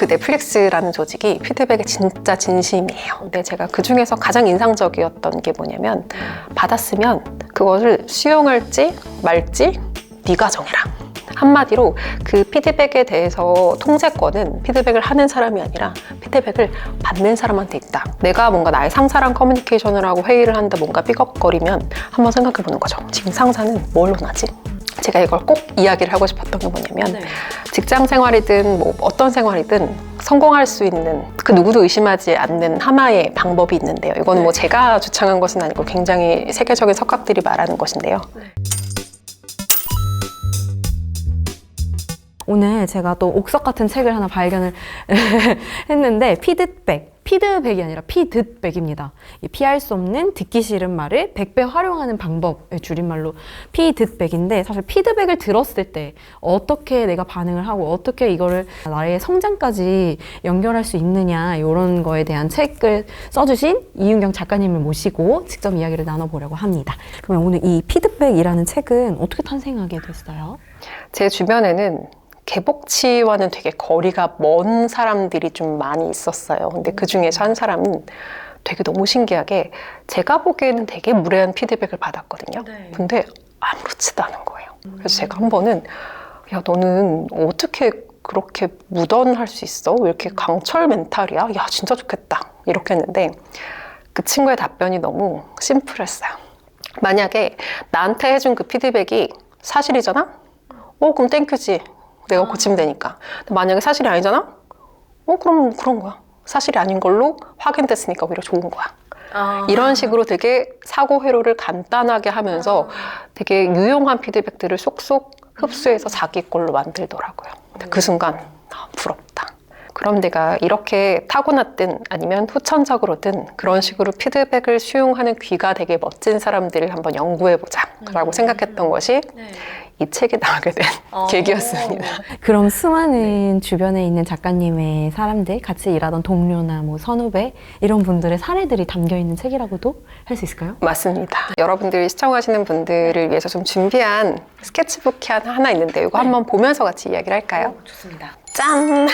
그 넷플릭스라는 조직이 피드백에 진짜 진심이에요. 근데 제가 그 중에서 가장 인상적이었던 게 뭐냐면 받았으면 그것을 수용할지 말지 네가 정해라. 한마디로 그 피드백에 대해서 통제권은 피드백을 하는 사람이 아니라 피드백을 받는 사람한테 있다. 내가 뭔가 나의 상사랑 커뮤니케이션을 하고 회의를 하는데 뭔가 삐걱거리면 한번 생각해 보는 거죠. 지금 상사는 뭘 원하지? 제가 이걸 꼭 이야기를 하고 싶었던 게 뭐냐면 직장 생활이든 뭐 어떤 생활이든 성공할 수 있는 그 누구도 의심하지 않는 하나의 방법이 있는데요. 이거는 뭐 제가 주창한 것은 아니고 굉장히 세계적인 석학들이 말하는 것인데요. 오늘 제가 또 옥석 같은 책을 하나 발견을 했는데 피드백이 아니라 피듣백입니다. 피할 수 없는 듣기 싫은 말을 100배 활용하는 방법의 줄임말로 피듣백인데, 사실 피드백을 들었을 때 어떻게 내가 반응을 하고 어떻게 이거를 나의 성장까지 연결할 수 있느냐, 이런 거에 대한 책을 써주신 이윤경 작가님을 모시고 직접 이야기를 나눠보려고 합니다. 그러면 오늘 이 피드백이라는 책은 어떻게 탄생하게 됐어요? 제 주변에는 개복치와는 되게 거리가 먼 사람들이 좀 많이 있었어요. 근데 그 중에서 한 사람은 되게 너무 신기하게 제가 보기에는 되게 무례한 피드백을 받았거든요. 근데 아무렇지도 않은 거예요. 그래서 제가 한 번은 야, 너는 어떻게 그렇게 무던할 수 있어? 왜 이렇게 강철 멘탈이야? 야, 진짜 좋겠다. 이렇게 했는데 그 친구의 답변이 너무 심플했어요. 만약에 나한테 해준 그 피드백이 사실이잖아? 그럼 땡큐지. 내가 고치면 되니까. 근데 만약에 사실이 아니잖아? 그럼 그런 거야. 사실이 아닌 걸로 확인됐으니까 오히려 좋은 거야. 이런 식으로 되게 사고 회로를 간단하게 하면서 되게 유용한 피드백들을 쏙쏙 흡수해서 자기 걸로 만들더라고요. 근데 그 순간 부럽다. 그럼 내가 이렇게 타고났든 아니면 후천적으로든 그런 식으로 피드백을 수용하는 귀가 되게 멋진 사람들을 한번 연구해보자 라고 생각했던 것이 이 책이 나오게 된 계기였습니다. 그럼 수많은 주변에 있는 작가님의 사람들, 같이 일하던 동료나 뭐 선후배 이런 분들의 사례들이 담겨있는 책이라고도 할 수 있을까요? 맞습니다. 여러분들이 시청하시는 분들을 위해서 좀 준비한 스케치북이 하나 있는데 이거 한번 보면서 같이 이야기를 할까요? 좋습니다. 짠!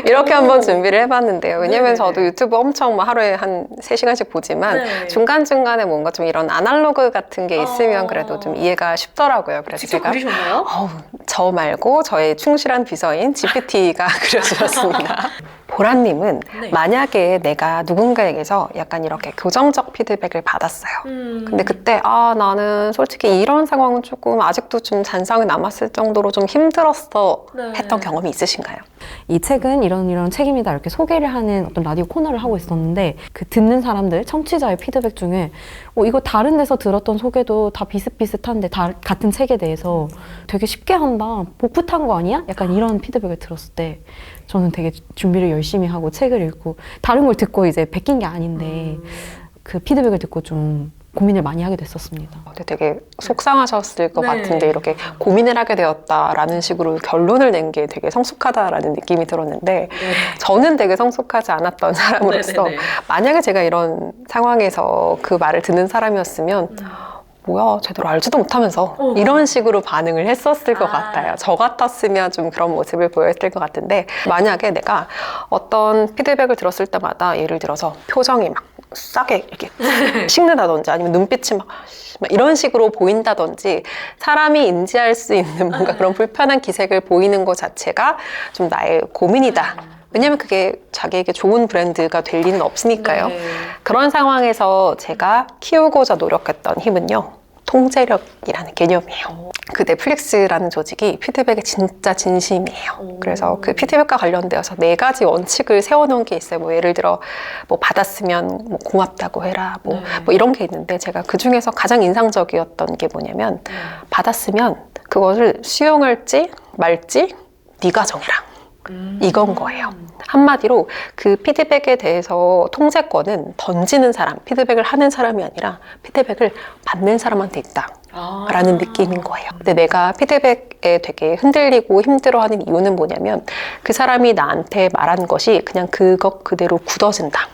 이렇게 한번 준비를 해봤는데요. 왜냐면 저도 유튜브 엄청 하루에 한 3시간씩 보지만 중간중간에 뭔가 좀 이런 아날로그 같은 게 있으면 그래도 좀 이해가 쉽더라고요. 그래서 직접 제가 그리셨나요? 저 말고 저의 충실한 비서인 GPT가 그려주셨습니다. 보라님은 만약에 내가 누군가에게서 약간 이렇게 교정적 피드백을 받았어요. 근데 그때 나는 솔직히 이런 상황은 조금 아직도 좀 잔상이 남았을 정도로 좀 힘들었어 했던 경험이 있으신가요? 이 책은 이런 책입니다 이렇게 소개를 하는 어떤 라디오 코너를 하고 있었는데, 그 듣는 사람들, 청취자의 피드백 중에 이거 다른 데서 들었던 소개도 다 비슷비슷한데 같은 책에 대해서 되게 쉽게 한다, 복붙한 거 아니야? 약간 이런 피드백을 들었을 때 저는 되게 준비를 열심히 하고 책을 읽고 다른 걸 듣고 이제 베낀 게 아닌데 그 피드백을 듣고 좀 고민을 많이 하게 됐었습니다. 근데 되게 속상하셨을 것 같은데 이렇게 고민을 하게 되었다라는 식으로 결론을 낸 게 되게 성숙하다라는 느낌이 들었는데 저는 되게 성숙하지 않았던 사람으로서 만약에 제가 이런 상황에서 그 말을 듣는 사람이었으면 뭐야 제대로 알지도 못하면서 이런 식으로 반응을 했었을 것 같아요. 저 같았으면 좀 그런 모습을 보였을 것 같은데, 만약에 내가 어떤 피드백을 들었을 때마다 예를 들어서 표정이 막 싸게 이렇게 식는다든지 아니면 눈빛이 막 이런 식으로 보인다든지 사람이 인지할 수 있는 뭔가 그런 불편한 기색을 보이는 것 자체가 좀 나의 고민이다. 왜냐면 그게 자기에게 좋은 브랜드가 될 리는 없으니까요. 그런 상황에서 제가 키우고자 노력했던 힘은요, 통제력이라는 개념이에요. 그 넷플릭스라는 조직이 피드백에 진짜 진심이에요. 그래서 그 피드백과 관련되어서 4가지 원칙을 세워놓은 게 있어요. 뭐 예를 들어 뭐 받았으면 뭐 고맙다고 해라, 뭐 이런 게 있는데, 제가 그 중에서 가장 인상적이었던 게 뭐냐면 받았으면 그것을 수용할지 말지 네가 정해라. 이건 거예요. 한마디로 그 피드백에 대해서 통제권은 던지는 사람, 피드백을 하는 사람이 아니라 피드백을 받는 사람한테 있다 라는 느낌인 거예요. 근데 내가 피드백에 되게 흔들리고 힘들어하는 이유는 뭐냐면 그 사람이 나한테 말한 것이 그냥 그것 그대로 굳어진다.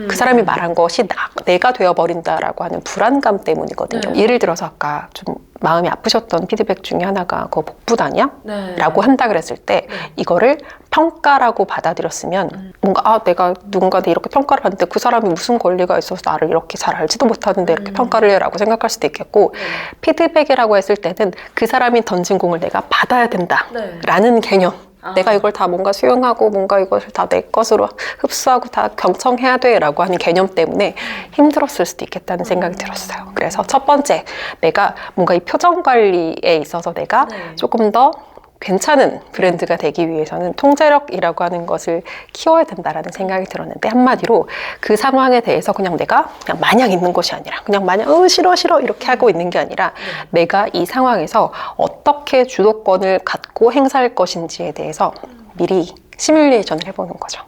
그 사람이 말한 것이 내가 되어버린다라고 하는 불안감 때문이거든요. 네. 예를 들어서 아까 좀 마음이 아프셨던 피드백 중에 하나가 그거 복붙 아니야? 네. 라고 한다 그랬을 때 이거를 평가라고 받아들였으면 뭔가 내가 누군가한테 이렇게 평가를 하는데 그 사람이 무슨 권리가 있어서 나를 이렇게 잘 알지도 못하는데 이렇게 평가를 해라고 생각할 수도 있겠고 피드백이라고 했을 때는 그 사람이 던진 공을 내가 받아야 된다라는 개념. 내가 이걸 다 뭔가 수용하고 뭔가 이것을 다 내 것으로 흡수하고 다 경청해야 돼라고 하는 개념 때문에 힘들었을 수도 있겠다는 생각이 들었어요. 그래서 첫 번째, 내가 뭔가 이 표정 관리에 있어서 내가 조금 더 괜찮은 브랜드가 되기 위해서는 통제력이라고 하는 것을 키워야 된다라는 생각이 들었는데 한마디로 그 상황에 대해서 그냥 내가 그냥 마냥 있는 것이 아니라 그냥 마냥 싫어 싫어 이렇게 하고 있는 게 아니라 내가 이 상황에서 어떻게 주도권을 갖고 행사할 것인지에 대해서 미리 시뮬레이션을 해보는 거죠.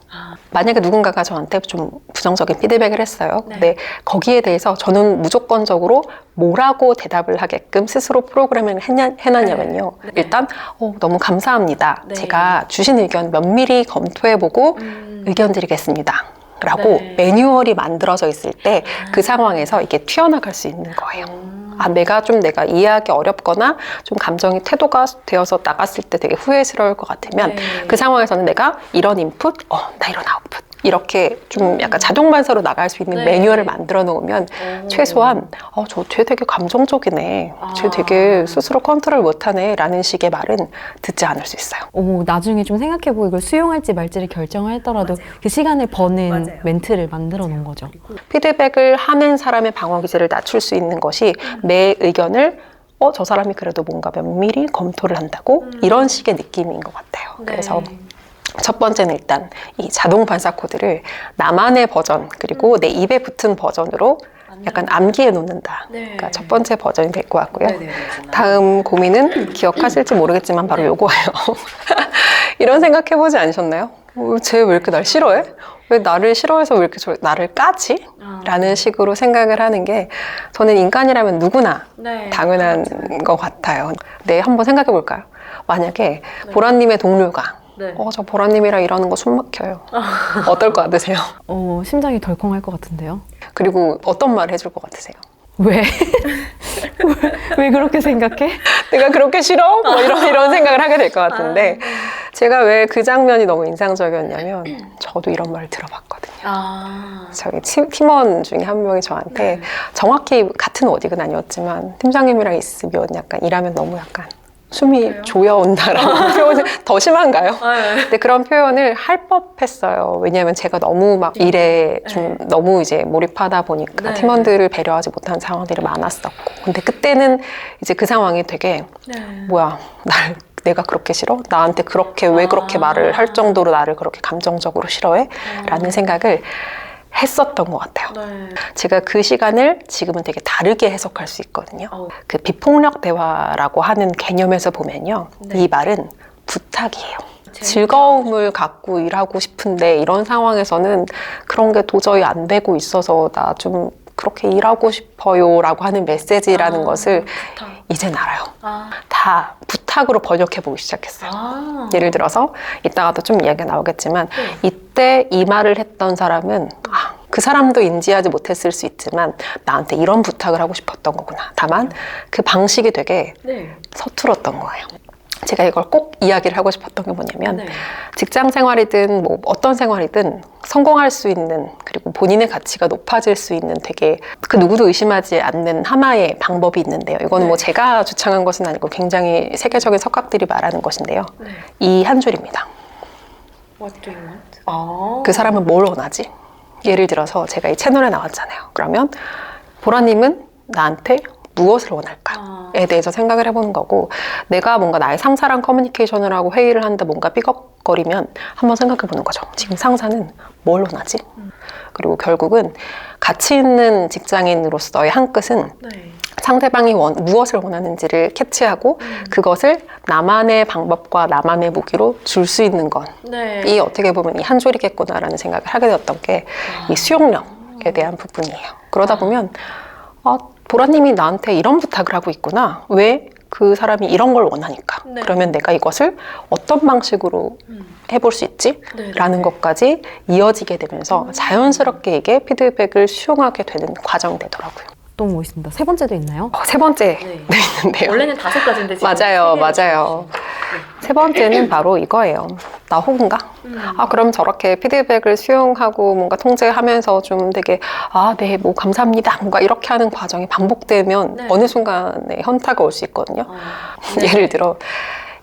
만약에 누군가가 저한테 좀 부정적인 피드백을 했어요. 근데 거기에 대해서 저는 무조건적으로 뭐라고 대답을 하게끔 스스로 프로그램을 해놨냐면요. 일단 너무 감사합니다. 제가 주신 의견 면밀히 검토해보고 의견 드리겠습니다. 라고 매뉴얼이 만들어져 있을 때 그 상황에서 이게 튀어나갈 수 있는 거예요. 내가 이해하기 어렵거나 좀 감정이 태도가 되어서 나갔을 때 되게 후회스러울 것 같으면 그 상황에서는 내가 이런 인풋, 나 이런 아웃풋 이렇게 좀 약간 자동 반사로 나갈 수 있는 매뉴얼을 만들어 놓으면 최소한 쟤 되게 감정적이네, 쟤 되게 스스로 컨트롤 못하네 라는 식의 말은 듣지 않을 수 있어요. 나중에 좀 생각해보고 이걸 수용할지 말지를 결정을 했더라도 그 시간을 버는 멘트를 만들어 놓은 거죠. 피드백을 하는 사람의 방어 기제를 낮출 수 있는 것이 내 의견을 저 사람이 그래도 뭔가 면밀히 검토를 한다고 이런 식의 느낌인 것 같아요. 그래서 첫 번째는 일단 이 자동 반사 코드를 나만의 버전 그리고 내 입에 붙은 버전으로 약간 암기해 놓는다. 그러니까 첫 번째 버전이 될 것 같고요. 다음 고민은 기억하실지 모르겠지만 바로 요거예요. 이런 생각해보지 않으셨나요? 쟤 왜 이렇게 날 싫어해? 왜 나를 싫어해서 왜 이렇게 나를 까지? 라는 식으로 생각을 하는 게 저는 인간이라면 누구나 당연한 것 같아요. 한번 생각해 볼까요? 만약에 보라님의 동료가 저 보라님이랑 일하는 거 숨 막혀요. 어떨 것 같으세요? 심장이 덜컹할 것 같은데요. 그리고 어떤 말 해줄 것 같으세요? 왜? 왜 그렇게 생각해? 내가 그렇게 싫어? 뭐 이런 생각을 하게 될 것 같은데 제가 왜 그 장면이 너무 인상적이었냐면 저도 이런 말을 들어봤거든요. 저희 팀원 중에 한 명이 저한테 정확히 같은 워딩은 아니었지만 팀장님이랑 있으면 약간 일하면 너무 약간 숨이 조여온다라는 표현이 더 심한가요? 근데 그런 표현을 할 법했어요. 왜냐하면 제가 너무 막 일에 좀 너무 이제 몰입하다 보니까 팀원들을 배려하지 못한 상황들이 많았었고 근데 그때는 이제 그 상황이 되게 뭐야 내가 그렇게 싫어? 나한테 그렇게 왜 그렇게 말을 할 정도로 나를 그렇게 감정적으로 싫어해? 라는 생각을 했었던 것 같아요. 제가 그 시간을 지금은 되게 다르게 해석할 수 있거든요. 그 비폭력 대화라고 하는 개념에서 보면요. 이 말은 부탁이에요. 즐거움을 갖고 일하고 싶은데 이런 상황에서는 그런 게 도저히 안 되고 있어서 나 좀 그렇게 일하고 싶어요 라고 하는 메시지라는 것을 이젠 알아요. 다 부탁으로 번역해보기 시작했어요. 예를 들어서 이따가도 좀 이야기가 나오겠지만 이때 이 말을 했던 사람은 그 사람도 인지하지 못했을 수 있지만 나한테 이런 부탁을 하고 싶었던 거구나. 다만 그 방식이 되게 서툴었던 거예요. 제가 이걸 꼭 이야기를 하고 싶었던 게 뭐냐면 직장 생활이든 뭐 어떤 생활이든 성공할 수 있는 그리고 본인의 가치가 높아질 수 있는 되게 그 누구도 의심하지 않는 하나의 방법이 있는데요. 이거는 뭐 제가 주창한 것은 아니고 굉장히 세계적인 석학들이 말하는 것인데요. 이 한 줄입니다. What do you want? 그 사람은 뭘 원하지? 예를 들어서 제가 이 채널에 나왔잖아요. 그러면 보라님은 나한테 무엇을 원할까에 대해서 생각을 해보는 거고 내가 뭔가 나의 상사랑 커뮤니케이션을 하고 회의를 하는데 뭔가 삐걱거리면 한번 생각해보는 거죠. 지금 상사는 뭘 원하지? 그리고 결국은 가치 있는 직장인으로서의 한 끝은 상대방이 무엇을 원하는지를 캐치하고 그것을 나만의 방법과 나만의 무기로 줄 수 있는 것이 어떻게 보면 이 한 줄이겠구나라는 생각을 하게 되었던 게 이 수용력에 대한 부분이에요. 그러다 보면 보라님이 나한테 이런 부탁을 하고 있구나. 왜 그 사람이 이런 걸 원하니까 네. 그러면 내가 이것을 어떤 방식으로 해볼 수 있지? 네. 라는 것까지 이어지게 되면서 자연스럽게 이게 피드백을 수용하게 되는 과정이 되더라고요. 또 뭐 있습니다. 세 번째도 있나요? 세 번째 네. 있는데요. 원래는 5가지인데 지금 맞아요, 3개를 맞아요. 세 번째는 바로 이거예요. 나 호구인가? 그럼 저렇게 피드백을 수용하고 뭔가 통제하면서 좀 되게, 네, 뭐, 감사합니다. 뭔가 이렇게 하는 과정이 반복되면 네. 어느 순간에 현타가 올 수 있거든요. 네. 예를 들어,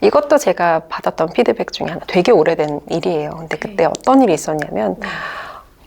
이것도 제가 받았던 피드백 중에 하나 되게 오래된 일이에요. 근데 그때 어떤 일이 있었냐면,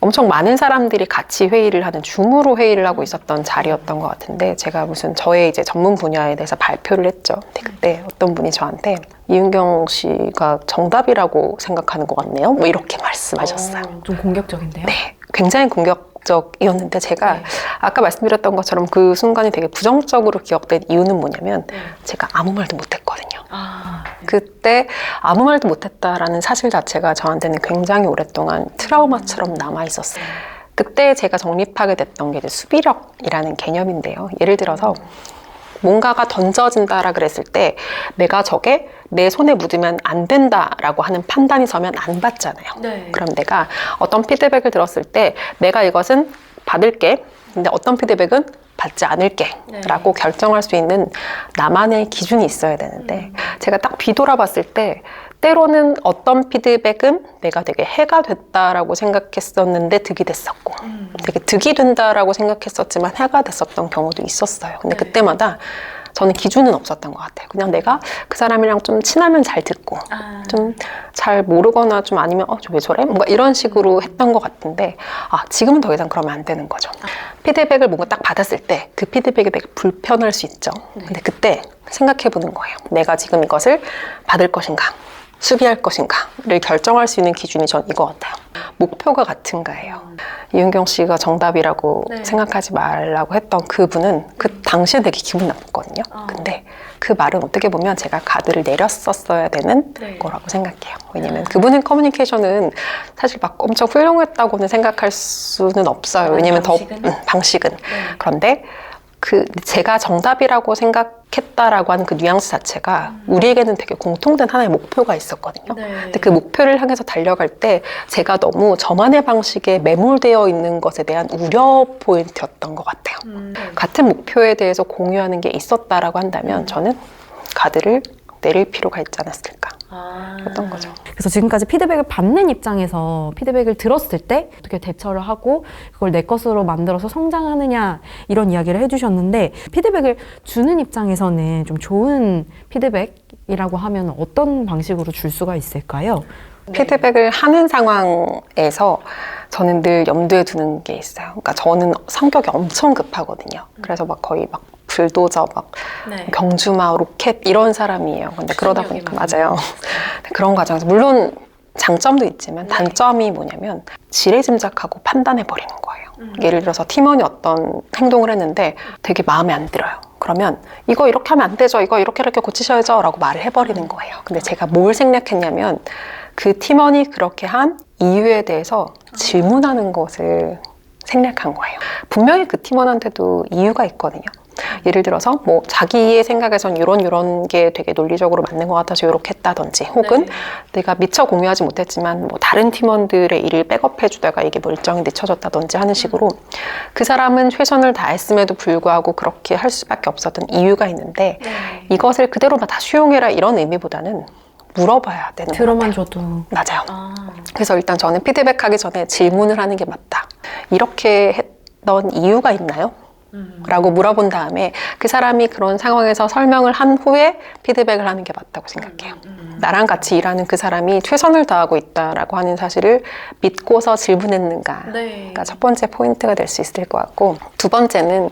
엄청 많은 사람들이 같이 회의를 하는 줌으로 회의를 하고 있었던 자리였던 것 같은데 제가 무슨 저의 이제 전문 분야에 대해서 발표를 했죠. 근데 그때 어떤 분이 저한테 이은경 씨가 정답이라고 생각하는 것 같네요. 뭐 이렇게 말씀하셨어요. 좀 공격적인데요? 네, 굉장히 공격적이었는데 제가 네. 아까 말씀드렸던 것처럼 그 순간이 되게 부정적으로 기억된 이유는 뭐냐면 네. 제가 아무 말도 못했거든요. 네. 그때 아무 말도 못했다라는 사실 자체가 저한테는 굉장히 오랫동안 트라우마처럼 남아있었어요. 그때 제가 정립하게 됐던 게 이제 수비력이라는 개념인데요. 예를 들어서 뭔가가 던져진다라 그랬을 때 내가 저게 내 손에 묻으면 안 된다라고 하는 판단이 서면 안 받잖아요. 네. 그럼 내가 어떤 피드백을 들었을 때 내가 이것은 받을게. 근데 어떤 피드백은 받지 않을게 네. 라고 결정할 수 있는 나만의 기준이 있어야 되는데 제가 딱 뒤돌아봤을 때 때로는 어떤 피드백은 내가 되게 해가 됐다라고 생각했었는데 득이 됐었고 되게 득이 된다라고 생각했었지만 해가 됐었던 경우도 있었어요. 근데 네. 그때마다 저는 기준은 없었던 것 같아요. 그냥 내가 그 사람이랑 좀 친하면 잘 듣고 좀 잘 모르거나 좀 아니면 저 왜 저래? 뭔가 이런 식으로 했던 것 같은데 지금은 더 이상 그러면 안 되는 거죠. 피드백을 뭔가 딱 받았을 때 그 피드백이 되게 불편할 수 있죠. 근데 그때 생각해 보는 거예요. 내가 지금 이것을 받을 것인가 수비할 것인가를 결정할 수 있는 기준이 전 이거 같아요. 목표가 같은가예요. 이은경 씨가 정답이라고 네. 생각하지 말라고 했던 그분은 그 당시에 되게 기분 나빴거든요. 근데 그 말은 어떻게 보면 제가 가드를 내렸었어야 되는 네. 거라고 생각해요. 왜냐면 그분은 커뮤니케이션은 사실 막 엄청 훌륭했다고는 생각할 수는 없어요. 왜냐면 방식은. 네. 그런데 제가 정답이라고 생각했다라고 하는 그 뉘앙스 자체가 우리에게는 되게 공통된 하나의 목표가 있었거든요. 네. 근데 그 목표를 향해서 달려갈 때 제가 너무 저만의 방식에 매몰되어 있는 것에 대한 우려 포인트였던 것 같아요. 같은 목표에 대해서 공유하는 게 있었다라고 한다면 저는 가드를 내릴 필요가 있지 않았을까. 어떤 거죠. 그래서 지금까지 피드백을 받는 입장에서 피드백을 들었을 때 어떻게 대처를 하고 그걸 내 것으로 만들어서 성장하느냐 이런 이야기를 해주셨는데 피드백을 주는 입장에서는 좀 좋은 피드백이라고 하면 어떤 방식으로 줄 수가 있을까요? 피드백을 하는 상황에서 저는 늘 염두에 두는 게 있어요. 그러니까 저는 성격이 엄청 급하거든요. 그래서 막 거의 막 불도저, 막 네. 경주마, 로켓 이런 사람이에요. 근데 그러다 보니까 맞아요. 그런 과정에서 물론 장점도 있지만 단점이 뭐냐면 지레짐작하고 판단해 버리는 거예요. 예를 들어서 팀원이 어떤 행동을 했는데 되게 마음에 안 들어요. 그러면 이거 이렇게 하면 안 되죠. 이거 이렇게 고치셔야죠. 라고 말을 해버리는 거예요. 근데 제가 뭘 생략했냐면 그 팀원이 그렇게 한 이유에 대해서 질문하는 것을 생략한 거예요. 분명히 그 팀원한테도 이유가 있거든요. 예를 들어서 뭐 자기의 생각에선 이런 게 되게 논리적으로 맞는 것 같아서 이렇게 했다든지 혹은 내가 미처 공유하지 못했지만 뭐 다른 팀원들의 일을 백업해 주다가 이게 뭐 일정이 늦춰졌다든지 하는 식으로 그 사람은 최선을 다했음에도 불구하고 그렇게 할 수밖에 없었던 이유가 있는데 이것을 그대로 다 수용해라 이런 의미보다는 물어봐야 되는 들어만 것 같아요. 줘도 맞아요. 그래서 일단 저는 피드백하기 전에 질문을 하는 게 맞다. 이렇게 했던 이유가 있나요? 라고 물어본 다음에 그 사람이 그런 상황에서 설명을 한 후에 피드백을 하는 게 맞다고 생각해요. 나랑 같이 일하는 그 사람이 최선을 다하고 있다라고 하는 사실을 믿고서 질문했는가. 그러니까 첫 번째 포인트가 될 수 있을 것 같고 두 번째는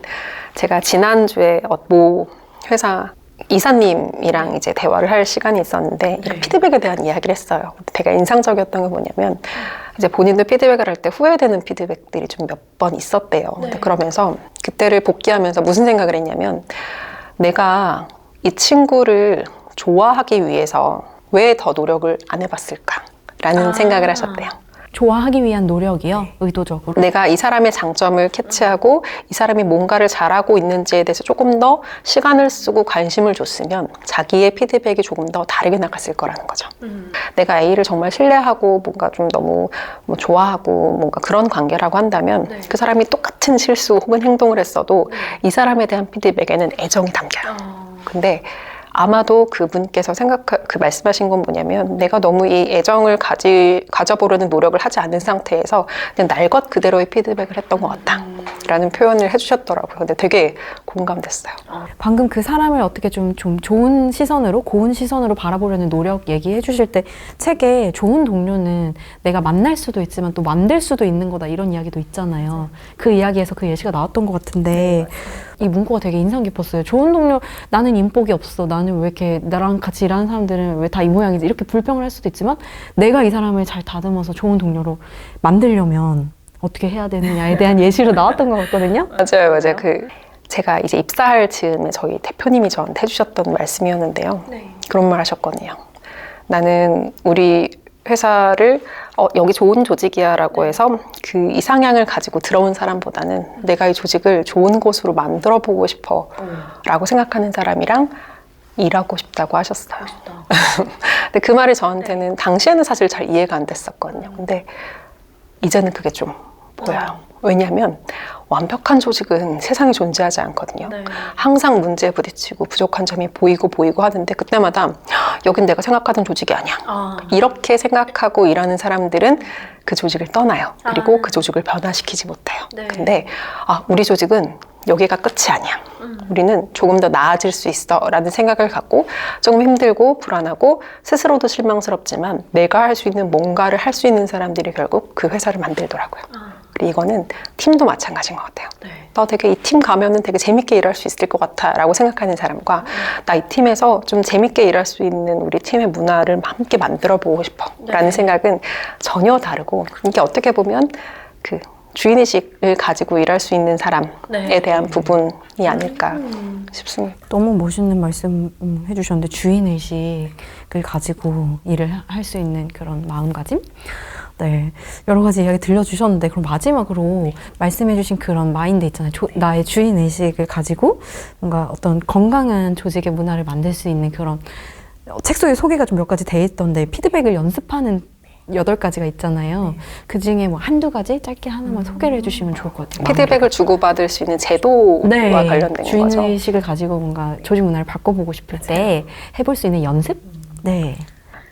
제가 지난주에 모 회사 이사님이랑 이제 대화를 할 시간이 있었는데 피드백에 대한 이야기를 했어요. 되게 인상적이었던 게 뭐냐면 이제 본인도 피드백을 할 때 후회되는 피드백들이 좀 몇 번 있었대요. 근데 그러면서 그때를 복귀하면서 무슨 생각을 했냐면 내가 이 친구를 좋아하기 위해서 왜 더 노력을 안 해봤을까라는 생각을 하셨대요. 좋아하기 위한 노력이요? 의도적으로? 내가 이 사람의 장점을 캐치하고 이 사람이 뭔가를 잘하고 있는지에 대해서 조금 더 시간을 쓰고 관심을 줬으면 자기의 피드백이 조금 더 다르게 나갔을 거라는 거죠. 내가 A를 정말 신뢰하고 뭔가 좀 너무 뭐 좋아하고 뭔가 그런 관계라고 한다면 네. 그 사람이 똑같은 실수 혹은 행동을 했어도 이 사람에 대한 피드백에는 애정이 담겨요. 근데 아마도 그분께서 그 말씀하신 건 뭐냐면 내가 너무 이 애정을 가져보려는 노력을 하지 않은 상태에서 그냥 날 것 그대로의 피드백을 했던 것 같다 라는 표현을 해주셨더라고요. 근데 되게 공감됐어요. 방금 그 사람을 어떻게 좀 좋은 시선으로, 고운 시선으로 바라보려는 노력 얘기해 주실 때 책에 좋은 동료는 내가 만날 수도 있지만 또 만들 수도 있는 거다 이런 이야기도 있잖아요. 그 이야기에서 그 예시가 나왔던 것 같은데 이 문구가 되게 인상 깊었어요. 좋은 동료, 나는 인복이 없어. 나는 왜 이렇게 나랑 같이 일하는 사람들은 왜 다 이 모양이지? 이렇게 불평을 할 수도 있지만 내가 이 사람을 잘 다듬어서 좋은 동료로 만들려면 어떻게 해야 되느냐에 대한 예시로 나왔던 것 같거든요. 맞아요. 제가 이제 입사할 즈음에 저희 대표님이 저한테 해주셨던 말씀이었는데요. 네. 그런 말 하셨거든요. 나는 우리 회사를 여기 좋은 조직이야 라고 해서 그 이상향을 가지고 들어온 사람보다는 내가 이 조직을 좋은 곳으로 만들어 보고 싶어 라고 생각하는 사람이랑 일하고 싶다고 하셨어요. 근데 그 말이 저한테는 당시에는 사실 잘 이해가 안 됐었거든요. 근데 이제는 그게 좀 보여요. 왜냐하면 완벽한 조직은 세상에 존재하지 않거든요. 네. 항상 문제에 부딪히고 부족한 점이 보이고 하는데 그때마다 여긴 내가 생각하던 조직이 아니야. 이렇게 생각하고 일하는 사람들은 그 조직을 떠나요. 그리고 그 조직을 변화시키지 못해요. 네. 근데 우리 조직은 여기가 끝이 아니야. 우리는 조금 더 나아질 수 있어 라는 생각을 갖고 조금 힘들고 불안하고 스스로도 실망스럽지만 내가 할 수 있는 뭔가를 할 수 있는 사람들이 결국 그 회사를 만들더라고요. 그리고 이거는 팀도 마찬가지인 것 같아요. 네. 너 되게 이 팀 가면은 되게 재밌게 일할 수 있을 것 같아 라고 생각하는 사람과 나 이 팀에서 좀 재밌게 일할 수 있는 우리 팀의 문화를 함께 만들어 보고 싶어 라는 생각은 전혀 다르고 이게 어떻게 보면 그 주인의식을 가지고 일할 수 있는 사람에 대한 부분이 아닐까 싶습니다. 너무 멋있는 말씀 해주셨는데 주인의식을 가지고 일을 할 수 있는 그런 마음가짐? 네, 여러 가지 이야기 들려주셨는데 그럼 마지막으로 말씀해주신 그런 마인드 있잖아요. 나의 주인의식을 가지고 뭔가 어떤 건강한 조직의 문화를 만들 수 있는 그런 책 속에 소개가 좀 몇 가지 돼 있던데 피드백을 연습하는 8가지가 있잖아요. 그 중에 뭐 한두 가지 짧게 하나만 소개를 해주시면 좋을 것 같아요. 피드백을 주고받을 수 있는 제도와 관련된 거죠. 주인의식을 가지고 뭔가 조직 문화를 바꿔보고 싶을 때 해볼 수 있는 연습? 네.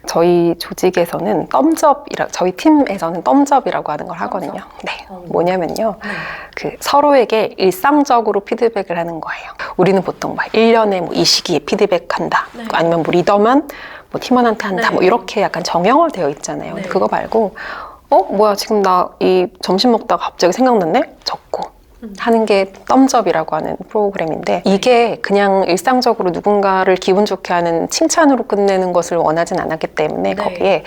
저희 조직에서는 저희 팀에서는 덤접이라고 하는 걸 하거든요. 네. 뭐냐면요. 그 서로에게 일상적으로 피드백을 하는 거예요. 우리는 보통 막 1년에 뭐 이 시기에 피드백한다. 아니면 뭐 리더만 뭐 팀원한테 한다. 뭐 이렇게 약간 정형화되어 있잖아요. 근데 그거 말고 뭐야 지금 나 이 점심 먹다가 갑자기 생각났네? 적고 하는 게 덤접이라고 하는 프로그램인데 이게 그냥 일상적으로 누군가를 기분 좋게 하는 칭찬으로 끝내는 것을 원하진 않았기 때문에 거기에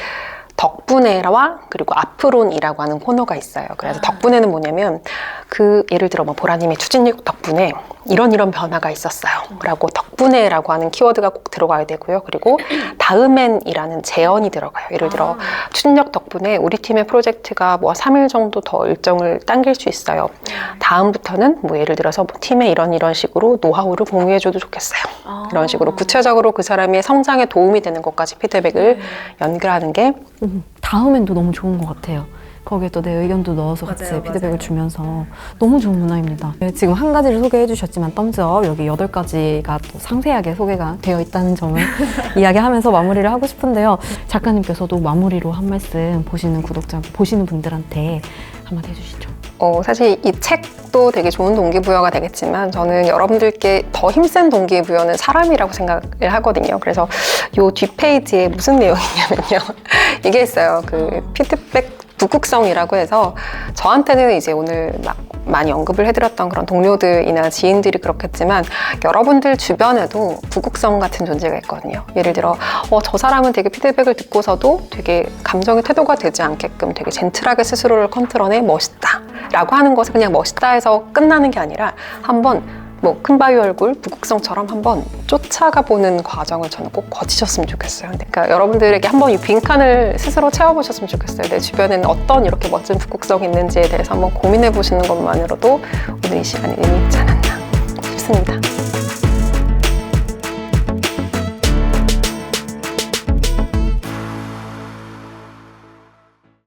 덕분에와 그리고 앞으론이라고 하는 코너가 있어요. 그래서 덕분에는 뭐냐면 예를 들어 뭐 보라님의 추진력 덕분에 이런 변화가 있었어요 라고 덕분에라고 하는 키워드가 꼭 들어가야 되고요. 그리고 다음엔이라는 제언이 들어가요. 예를 들어 추진력 덕분에 우리 팀의 프로젝트가 뭐 3일 정도 더 일정을 당길 수 있어요. 다음부터는 뭐 예를 들어서 뭐 팀에 이런 식으로 노하우를 공유해줘도 좋겠어요. 이런 식으로 구체적으로 그 사람의 성장에 도움이 되는 것까지 피드백을 연결하는 게 다음엔도 너무 좋은 것 같아요. 거기에 또 내 의견도 넣어서 같이 피드백을 주면서 너무 좋은 문화입니다. 네, 지금 한 가지를 소개해 주셨지만 덤즈업 여기 8가지가 또 상세하게 소개가 되어 있다는 점을 이야기하면서 마무리를 하고 싶은데요. 작가님께서도 마무리로 한 말씀 보시는 분들한테 한마디 해주시죠. 사실 이 책도 되게 좋은 동기부여가 되겠지만 저는 여러분들께 더 힘센 동기부여는 사람이라고 생각을 하거든요. 그래서 요 뒷페이지에 무슨 내용이냐면요. 이게 있어요. 그 피드백 북극성이라고 해서 저한테는 이제 오늘 막 많이 언급을 해드렸던 그런 동료들이나 지인들이 그렇겠지만 여러분들 주변에도 북극성 같은 존재가 있거든요. 예를 들어 저 사람은 되게 피드백을 듣고서도 되게 감정의 태도가 되지 않게끔 되게 젠틀하게 스스로를 컨트롤해 멋있다 라고 하는 것을 그냥 멋있다 해서 끝나는 게 아니라 한번 뭐 큰바위 얼굴, 북극성처럼 한번 쫓아가 보는 과정을 저는 꼭 거치셨으면 좋겠어요. 그러니까 여러분들에게 한번 이 빈칸을 스스로 채워보셨으면 좋겠어요. 내 주변에는 어떤 이렇게 멋진 북극성이 있는지에 대해서 한번 고민해 보시는 것만으로도 오늘 이 시간이 의미 있지 않았나 싶습니다.